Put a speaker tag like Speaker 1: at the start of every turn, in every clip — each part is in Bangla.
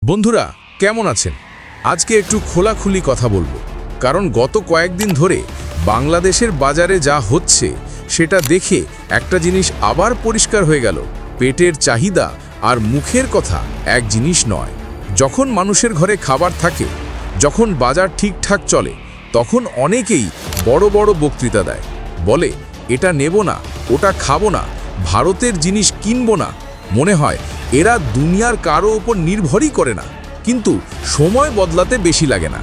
Speaker 1: বন্ধুরা কেমন আছেন? আজকে একটু খোলাখুলি কথা বলবো, কারণ গত কয়েকদিন ধরে বাংলাদেশের বাজারে যা হচ্ছে সেটা দেখে একটা জিনিস আবার পরিষ্কার হয়ে গেল। পেটের চাহিদা আর মুখের কথা এক জিনিস নয়। যখন মানুষের ঘরে খাবার থাকে, যখন বাজার ঠিকঠাক চলে, তখন অনেকেই বড় বড় বক্তৃতা দেয়, বলে এটা নেব না, ওটা খাবো না, ভারতের জিনিস কিনবো না। মনে হয় এরা দুনিয়ার কারো ওপর নির্ভরই করে না। কিন্তু সময় বদলাতে বেশি লাগে না।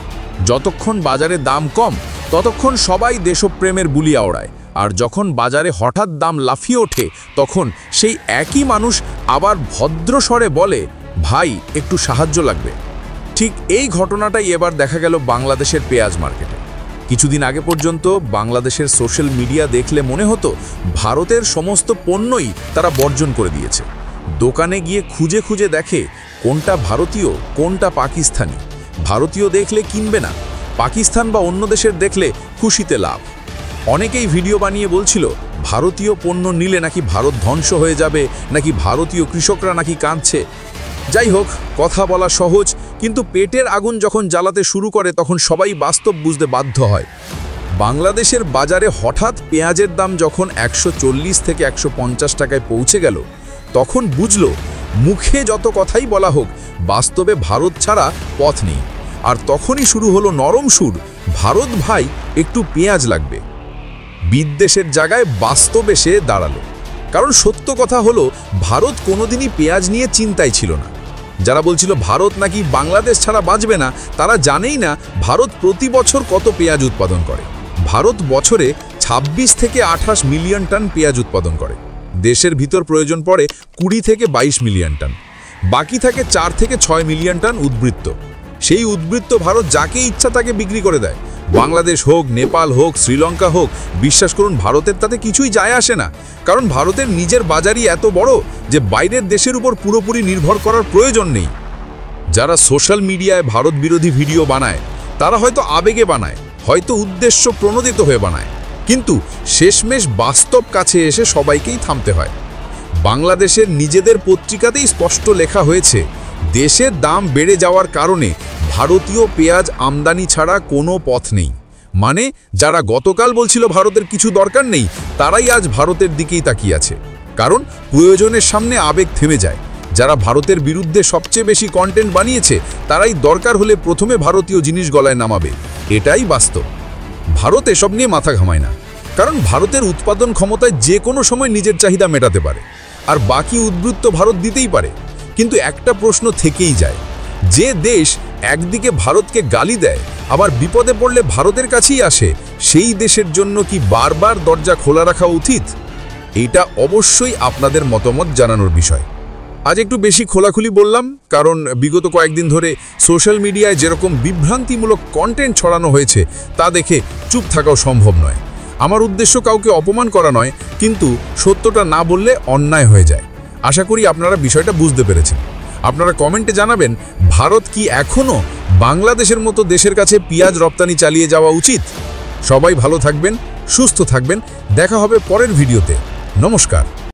Speaker 1: যতক্ষণ বাজারে দাম কম, ততক্ষণ সবাই দেশপ্রেমের বুলি আওড়ায়, আর যখন বাজারে হঠাৎ দাম লাফিয়ে ওঠে, তখন সেই একই মানুষ আবার ভদ্রস্বরে বলে, ভাই একটু সাহায্য লাগবে। ঠিক এই ঘটনাটাই এবার দেখা গেল বাংলাদেশের পেঁয়াজ মার্কেটে। কিছুদিন আগে পর্যন্ত বাংলাদেশের সোশ্যাল মিডিয়া দেখলে মনে হতো ভারতের সমস্ত পণ্যই তারা বর্জন করে দিয়েছে। দোকানে গিয়ে খুঁজে খুঁজে দেখে কোনটা ভারতীয়, কোনটা পাকিস্তানি। ভারতীয় দেখলে কিনবে না, পাকিস্তান বা অন্য দেশের দেখলে খুশিতে লাভ। অনেকেই ভিডিও বানিয়ে বলছিল ভারতীয় পণ্য নিলে নাকি ভারত ধ্বংস হয়ে যাবে, নাকি ভারতীয় কৃষকরা নাকি কাঁদছে। যাই হোক, কথা বলা সহজ, কিন্তু পেটের আগুন যখন জ্বালাতে শুরু করে তখন সবাই বাস্তব বুঝতে বাধ্য হয়। বাংলাদেশের বাজারে হঠাৎ পেঁয়াজের দাম যখন 140 থেকে 150 টাকায় পৌঁছে গেল, তখন বুঝলো মুখে যত কথাই বলা হোক, বাস্তবে ভারত ছাড়া পথ নেই। আর তখনই শুরু হলো নরম সুর, ভারত ভাই একটু পেঁয়াজ লাগবে। বিদ্বেষের জায়গায় বাস্তব এসে দাঁড়ালো। কারণ সত্য কথা হলো, ভারত কোনোদিনই পেঁয়াজ নিয়ে চিন্তায় ছিল না। যারা বলছিল ভারত নাকি বাংলাদেশ ছাড়া বাঁচবে না, তারা জানেই না ভারত প্রতি বছর কত পেঁয়াজ উৎপাদন করে। ভারত বছরে 26 থেকে 28 মিলিয়ন টন পেঁয়াজ উৎপাদন করে। দেশের ভিতর প্রয়োজন পড়ে 20 থেকে 22 মিলিয়ন টন। বাকি থাকে 4 থেকে 6 মিলিয়ন টন উদ্বৃত্ত। সেই উদ্বৃত্ত ভারত যাকে ইচ্ছা তাকে বিক্রি করে দেয়। বাংলাদেশ হোক, নেপাল হোক, শ্রীলঙ্কা হোক, বিশ্বাস করুন ভারতের তাতে কিছুই যায় আসে না। কারণ ভারতের নিজের বাজারই এত বড় যে বাইরের দেশের উপর পুরোপুরি নির্ভর করার প্রয়োজন নেই। যারা সোশ্যাল মিডিয়ায় ভারত বিরোধী ভিডিও বানায়, তারা হয়তো আবেগে বানায়, হয়তো উদ্দেশ্য প্রণোদিত হয়ে বানায়, কিন্তু শেষমেশ বাস্তব কাছে এসে সবাইকেই থামতে হয়। বাংলাদেশের নিজেদের পত্রিকাতেই স্পষ্ট লেখা হয়েছে, দেশের দাম বেড়ে যাওয়ার কারণে ভারতীয় পেঁয়াজ আমদানি ছাড়া কোনো পথ নেই। মানে যারা গতকাল বলছিল ভারতের কিছু দরকার নেই, তারাই আজ ভারতের দিকেই তাকিয়ে আছে। কারণ প্রয়োজনের সামনে আবেগ থেমে যায়। যারা ভারতের বিরুদ্ধে সবচেয়ে বেশি কন্টেন্ট বানিয়েছে, তারাই দরকার হলে প্রথমে ভারতীয় জিনিস গলায় নামাবে। এটাই বাস্তব। ভারত এসব নিয়ে মাথা ঘামায় না, কারণ ভারতের উৎপাদন ক্ষমতায় যে কোনো সময় নিজের চাহিদা মেটাতে পারে, আর বাকি উদ্বৃত্ত ভারত দিতেই পারে। কিন্তু একটা প্রশ্ন থেকেই যায়, যে দেশ একদিকে ভারতকে গালি দেয়, আবার বিপদে পড়লে ভারতের কাছেই আসে, সেই দেশের জন্য কি বারবার দরজা খোলা রাখা উচিত? এইটা অবশ্যই আপনাদের মতামত জানানোর বিষয়। আজ একটু বেশি খোলাখুলি বললাম, কারণ বিগত কয়েকদিন ধরে সোশ্যাল মিডিয়ায় যেরকম বিভ্রান্তিমূলক কন্টেন্ট ছড়ানো হয়েছে, তা দেখে চুপ থাকাও সম্ভব নয়। আমার উদ্দেশ্য কাউকে অপমান করা নয়, কিন্তু সত্যটা না বললে অন্যায় হয়ে যায়। আশা করি আপনারা বিষয়টা বুঝতে পেরেছেন। আপনারা কমেন্টে জানাবেন, ভারত কি এখনও বাংলাদেশের মতো দেশের কাছে পেঁয়াজ রপ্তানি চালিয়ে যাওয়া উচিত? সবাই ভালো থাকবেন, সুস্থ থাকবেন। দেখা হবে পরের ভিডিওতে। নমস্কার।